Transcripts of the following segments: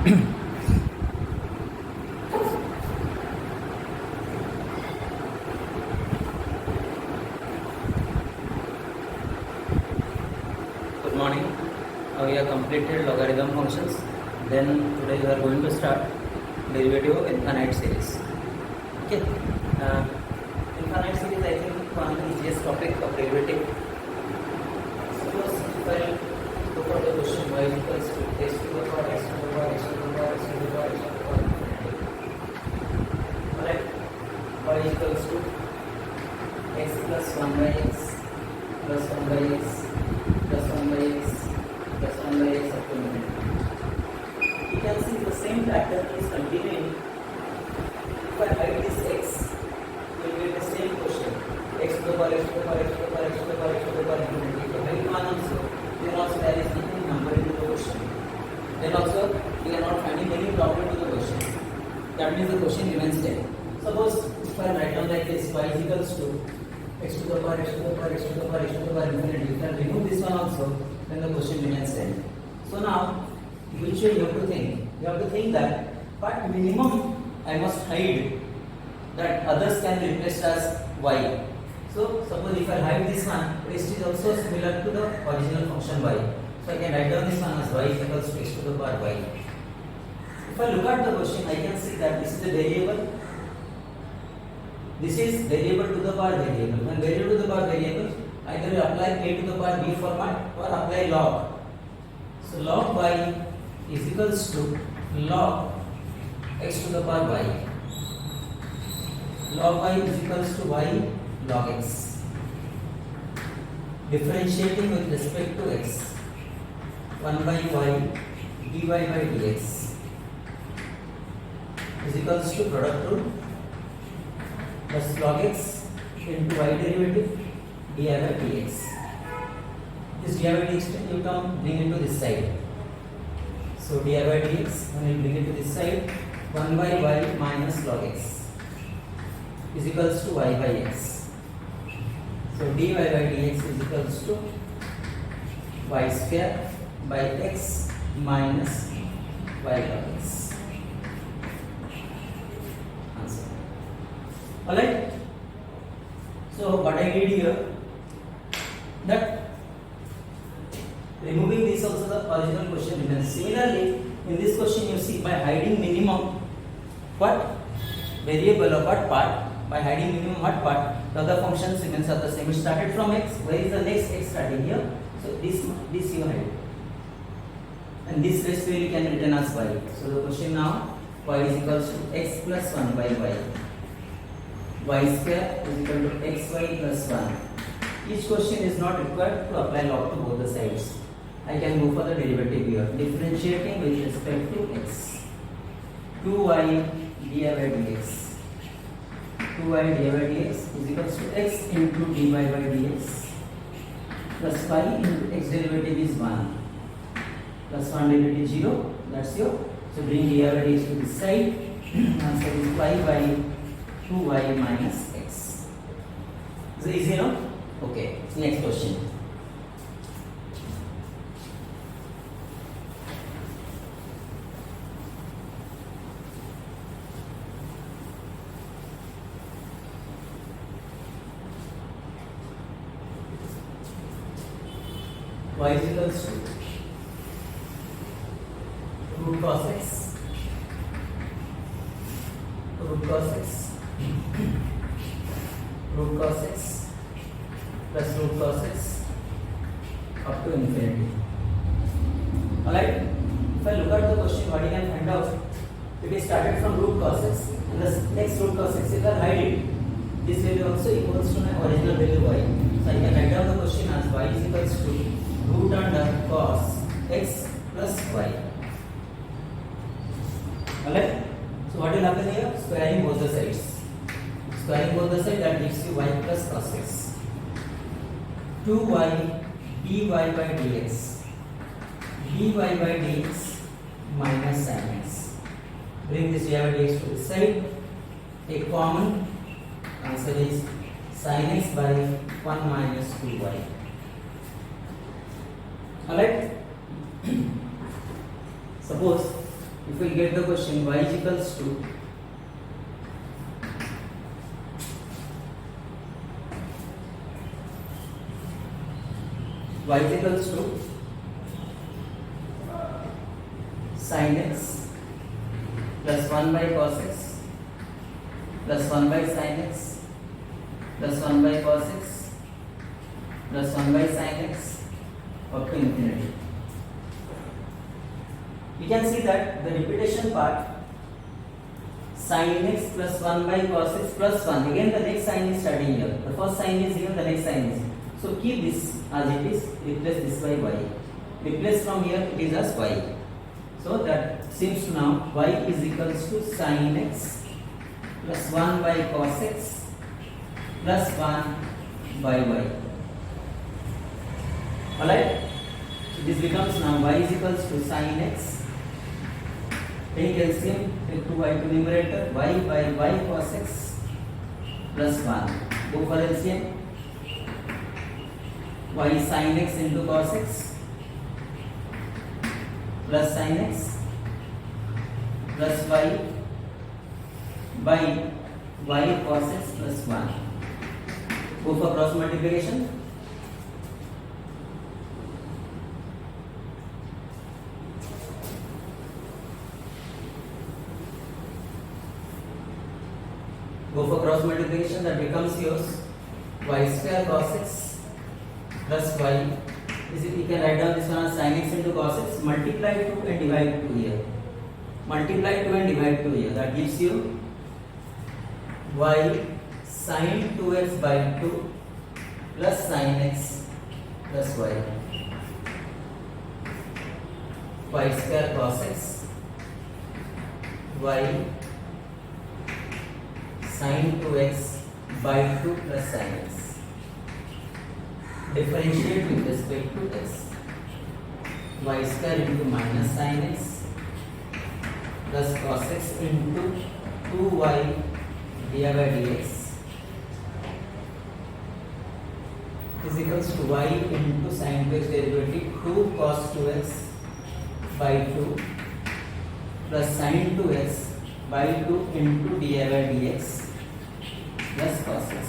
Good morning. We have completed logarithm functions. Then today we are going to start derivative of infinite series. Okay. Infinite series, I think, one of the easiest topic of derivative. Suppose if I look at the question y equals to x to the power x to the power x to the power x to the power x to the power infinity. Correct. Y equals to x plus 1 by x plus 1 by x plus 1 by x plus 1 by x up to infinity. You can see the same pattern is continuing. If I write this x, you will get the same question. X to the power x to the power x to the power x to the power x to the power infinity. If I write one also, then also there is nothing number into the question. Then also we are not finding any problem to the question. That means the question remains same. Suppose if I write down like this, y is equals to x to the power x to the power x to the power x to the power infinity. If I remove this one also, then the question remains same. So now, which way you have to think? You have to think that, but minimum I must hide that others can be replaced as y. So suppose if I hide this one, rest is also similar to the original function y. So I can write down this one as y is equals to x to the power y. If I look at the question, I can see that this is a variable. This is variable to the power variable. When variable to the power variable, either you apply a to the power b format or apply log. So log y is equals to log x to the power y. Log y is equals to y log x. Differentiating with respect to x, 1 by y dy by dx is equals to product rule plus log x into y derivative dy by dx. This dy by dx you come bring into this side. So dy by dx when you bring it to this side, 1 by y minus log x is equals to y by x. So dy by dx is equals to y square by x minus y log x. Answer. Alright. So what I did here, that removing this also the original question remains. Similarly, in this question you see by hiding minimum what variable or what part, by hiding minimum what part, the other functions remains are the same. It started from x. Where is the next x starting here? So this you hide, and this rest you can return as y. So the question now, y is equals to x plus 1 by y. Y square is equal to xy plus 1. Each question is not required to apply log to both the sides. I can go for the derivative here. Differentiating with respect to x. 2y dy by dx. 2y dy by dx is equals to x into dy by dx plus y into x derivative is 1 plus 1 derivative 0. That's your. So bring dy by dx to this side. Answer is y by 2y minus x. Is it easy now? Okay. Next question. Y is equals to root cos x, root cos x, root cos x plus root cos x up to infinity. Alright, if I look at the question, what you can find out, it is started from root cos x, and the next root cos x, if I hide it, this value also equals to my original value y. So I can write down the question as y is equals to root under cos x plus y. Alright, so what will happen here? Squaring both the sides. Squaring both the sides, that gives you y plus cos x. 2y dy by dx, dy by dx minus sin x. Bring this dy by dx to this side. Take common. Answer is sin x by 1 minus 2y. Alright. Suppose if we get the question y is equals to sin x plus 1 by cos x plus 1 by sin x plus 1 by cos x plus 1 by sin x up to infinity. We can see that the repetition part sin x plus 1 by cos x plus 1, again the next sign is starting here. The first sign is here, the next sign is. So keep this as it is, replace this by y. Replace from here, it is as y. So that seems now y is equals to sin x plus 1 by cos x plus 1 by y. Alright? So this becomes now y is equals to sin x. Take LCM, take 2y to numerator, y by y cos x plus 1. Go for LCM. Y sin x into cos x plus sin x plus y by y cos x plus 1. Go for cross multiplication. Go for cross multiplication, that becomes yours y square cos x plus y is it, you can write down this one as sin x into cos x, multiply 2 and divide 2 here. Multiply 2 and divide 2 here. That gives you y sin 2x by 2 plus sin x plus y. Y square cos x y sin 2x by 2 plus sin x. Differentiate with respect to x. Y square into minus sin x plus cos x into 2y divided by dx is equals to y into sin 2x derivative 2 cos 2x by 2 plus sin 2x by 2 into divided by dx plus cos x.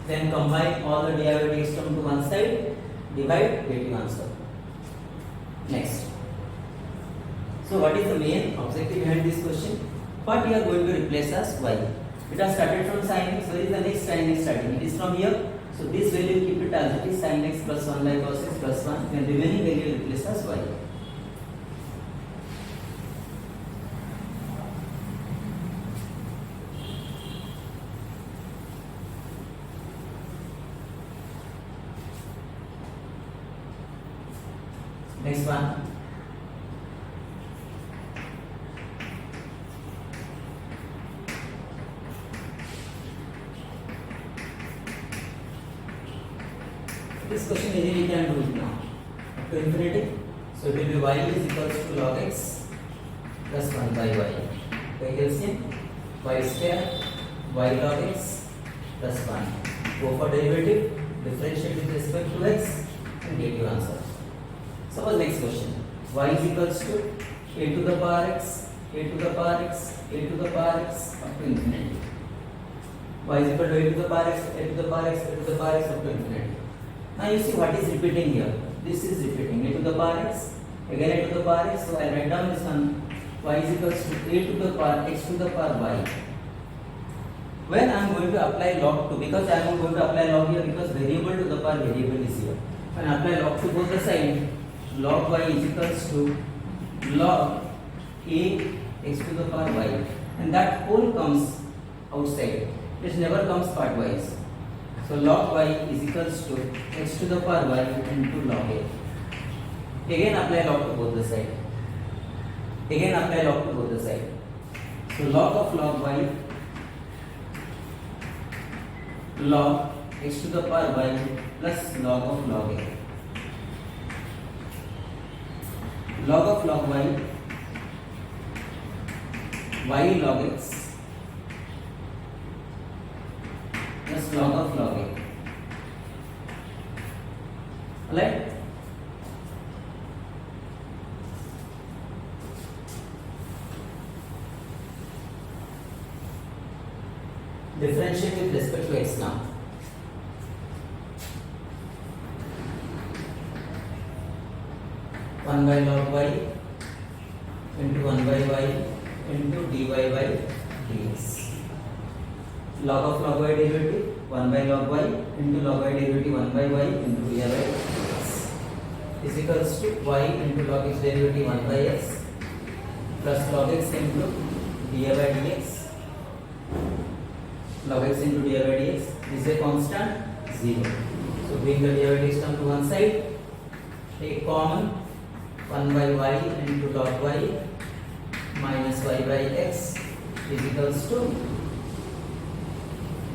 Then combine all the derivatives term to one side, divide, get your answer. Next. So what is the main objective behind this question? What you are going to replace as y? It has started from sin x. Where is the next sin x starting? It is from here. So this value keep it as it is, sin x plus 1 by cos x plus 1. Then remaining value replace as y. Next one. This question easily we can do it now. Up to infinity. So it will be y is equals to log x plus 1 by y. Take LCM. Y square y log x plus 1. Go for derivative. Differentiate with respect to x and get your answer. Suppose next question, y is equals to a to the power x, a to the power x, a to the power x up to infinity. Y is equal to a to the power x, a to the power x, a to the power x up to infinity. Now you see what is repeating here. This is repeating a to the power x, again a to the power x. So I write down this one, y is equals to a to the power x to the power y. When I am going to apply log 2, because I am going to apply log here because variable to the power variable is here. When I apply log to both the sides, log y is equals to log a x to the power y, and that whole comes outside. It never comes partwise. So log y is equals to x to the power y into log a. Again apply log to both the sides. Again apply log to both the sides. So log of log y log x to the power y plus log of log a. Log of log y log x plus log of log a. Alright? Differentiate with respect to x now. One by log y into 1 by y into dy by dx. Log of log y derivative 1 by log y into log y derivative 1 by y into dy by dx is equals to y into log x derivative 1 by x plus log x into dy by dx. Log x into dy by dx is a constant 0. So bring the dy by dx term to one side. Take common 1 by y into log y minus y by x is equals to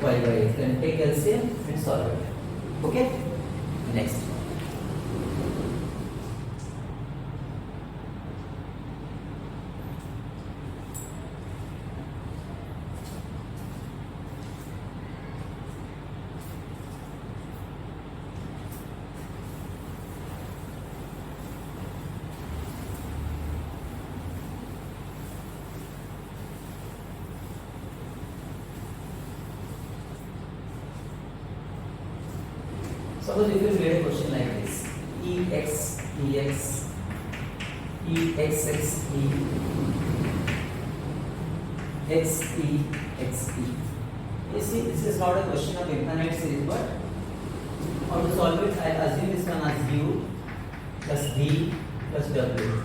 y by x. Then take LCM and solve it. Okay? Next. Suppose if you made a question like this, ex, exx, xe. You see, this is not a question of infinite series, but how to solve it? I assume this one as u plus v plus w.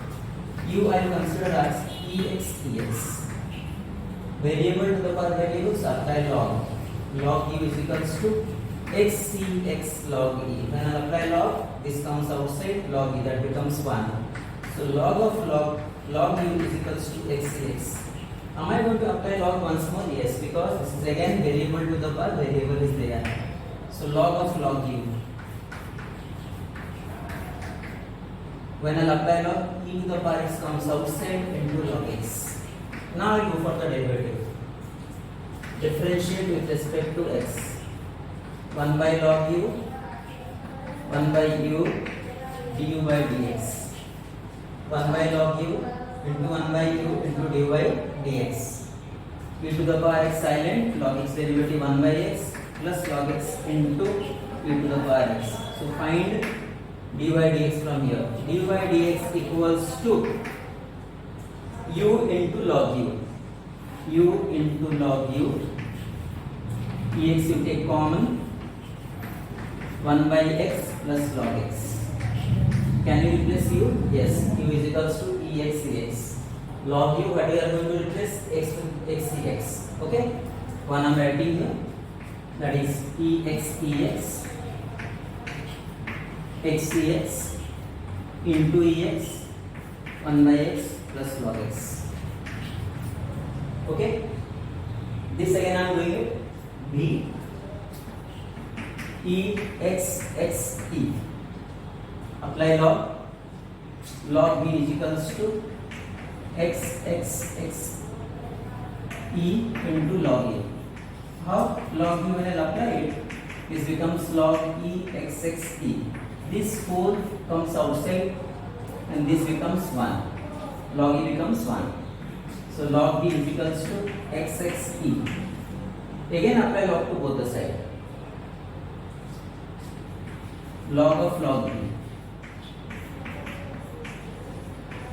U I will consider as ex. Variable to the power variables apply log. Log u is equals to xc log e. When I apply log, this comes outside, log e, that becomes 1. So log of log u is equals to xc. Am I going to apply log once more? Yes, because this is again variable to the power, variable is there. So log of log u. When I apply log, e to the power x comes outside into log x. Now I go for the derivative. Differentiate with respect to x. 1 by log u, 1 by u, du by dx. 1 by log u into 1 by u into du by dx. E to the power x silent, log x derivative 1 by x plus log x into e to the power x. So find dy dx from here. Dy dx equals to u into log u. U into log u. Ex you take common. 1 by x plus log x. Can you replace u? Yes. U is equals to ex. Log u, what we are going to replace? X with x. Okay? One I am writing here. That is ex. xx into ex 1 by x plus log x. Okay? This again I am doing it. B exe. Apply log b is equals to x e into log a. How? Log b when I apply it, this becomes log exe. This 4 comes outside and this becomes 1. Log e becomes 1. So log b is equals to xxe. Again apply log to both the sides. Log of log b.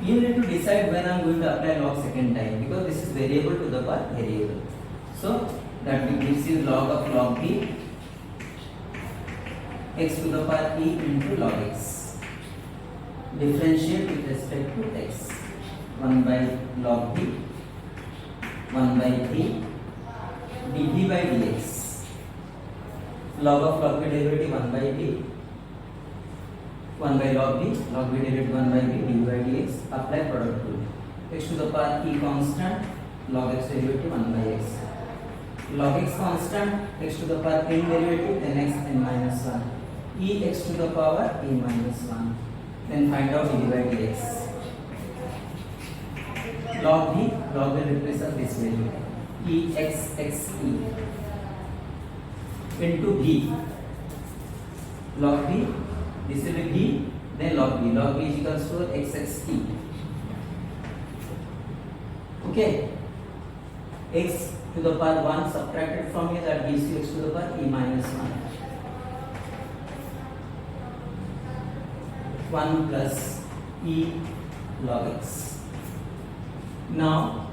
You need to decide when I am going to apply log second time, because this is variable to the power variable. So that will gives you log of log b x to the power e into log x. Differentiate with respect to x. 1 by log b, 1 by b, dv by dx. Log of log b derivative 1 by b. 1 by log b derivative 1 by b dy by dx. Apply product rule. X to the power e constant, log x derivative 1 by x. Log x constant, x to the power n derivative, then x n minus 1. E x to the power e minus 1. Then find out dy by dx. Log will replace this value. Exe into b. Log b. This will be b, then log b. Log b is equals to xxe. Okay. X to the power 1 subtracted from here, that gives you x to the power e minus 1. 1 plus e log x. Now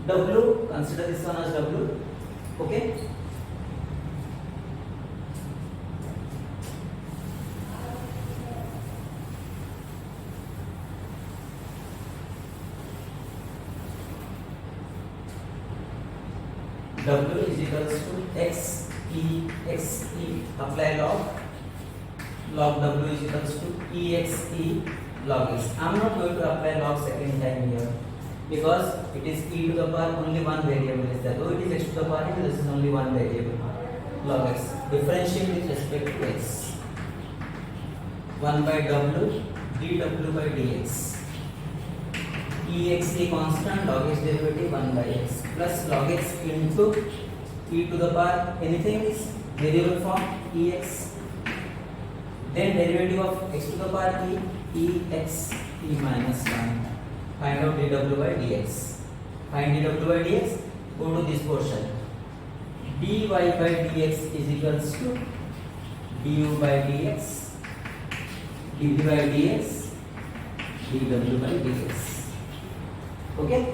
w, consider this one as w. Okay. W is equals to x e, apply log w is equals to ex e log x. I am not going to apply log second time here because it is e to the power only one variable is there. Though it is x to the power, this is only one variable log x. Differentiate with respect to x. 1 by w dw by dx. Ex a constant, log x derivative 1 by x plus log x into e to the power anything is variable form ex, then derivative of x to the power e ex e minus 1. Find out dw by dx. Find dw by dx. Go to this portion. dy by dx is equals to du by dx, dv by dx, dw by dx. Okay.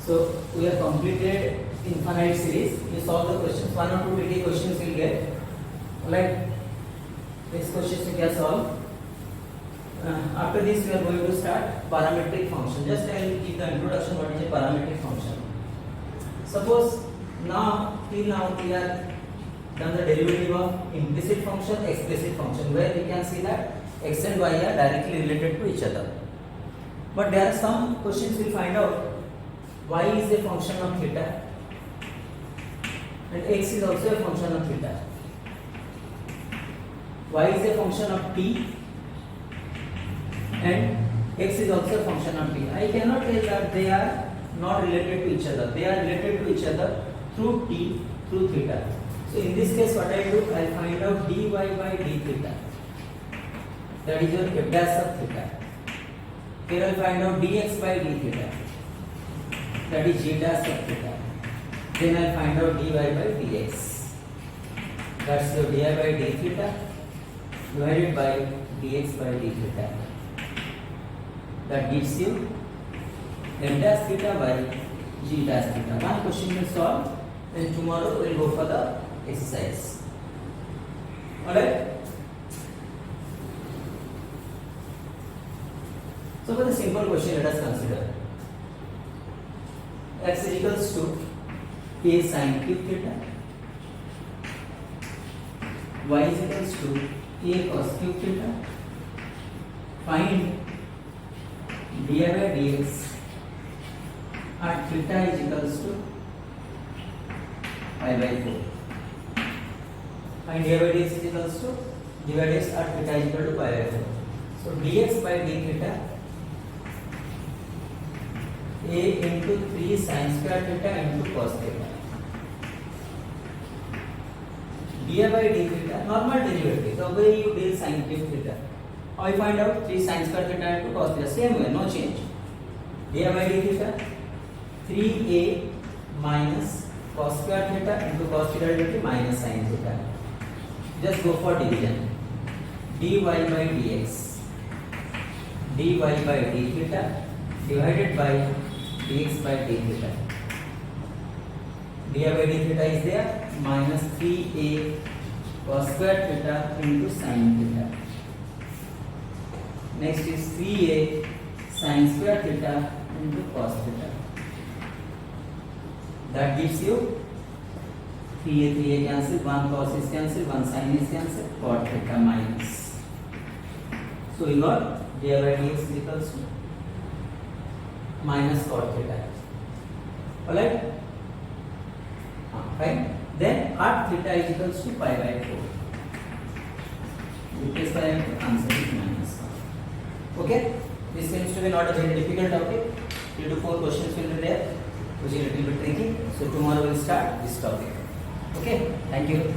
So we have completed infinite series. You solve the questions. 1 or 2 tricky questions you will get. Like this question you can solve. After this we are going to start parametric function. Just I will give the introduction what is a parametric function. Suppose till now we have done the derivative of implicit function, explicit function, where we can see that x and y are directly related to each other. But there are some questions we will find out. Y is a function of theta and x is also a function of theta. Y is a function of t and x is also a function of t. I cannot tell that they are not related to each other. They are related to each other through t, through theta. So in this case what I do, I will find out dy by d theta. That is your f dash of theta. Here I will find out dx by d theta. That is g dash of theta. Then I will find out dy by dx. That's your dy by d theta divided by dx by d theta. That gives you m dash theta by g dash theta. One question will solve and tomorrow we will go for the exercise. Alright. So for the simple question let us consider. X is equals to a sin cube theta, y is equals to a cos cube theta. Find dy by dx at theta is equals to pi by 4. Find dy by dx is equals to dy by dx at theta is equal to pi by 4. So dx by d theta a into 3 sin square theta into cos theta. dy by d theta, normal derivative, the way you deal sin cube theta. How you find out 3 sin square theta into cos theta? Same way, no change. dy by d theta 3a minus cos square theta into cos theta derivative minus sin theta. Just go for division. dy by dx, dy by d theta divided by dx by d theta. dy by d theta is there, minus 3a cos square theta into sin theta. Next is 3a sin square theta into cos theta. That gives you 3a cancel, 1 cos is cancel, 1 sin is cancel, cot theta minus. So you got dy by dx is equals to minus cot theta. Alright? Fine. Then at theta is equals to pi by 4. Replace by answer is minus 1. Okay? This will seems to be not a very difficult topic. 3 to 4 questions will be there, which is a little bit tricky. So tomorrow we'll start this topic. Okay, thank you.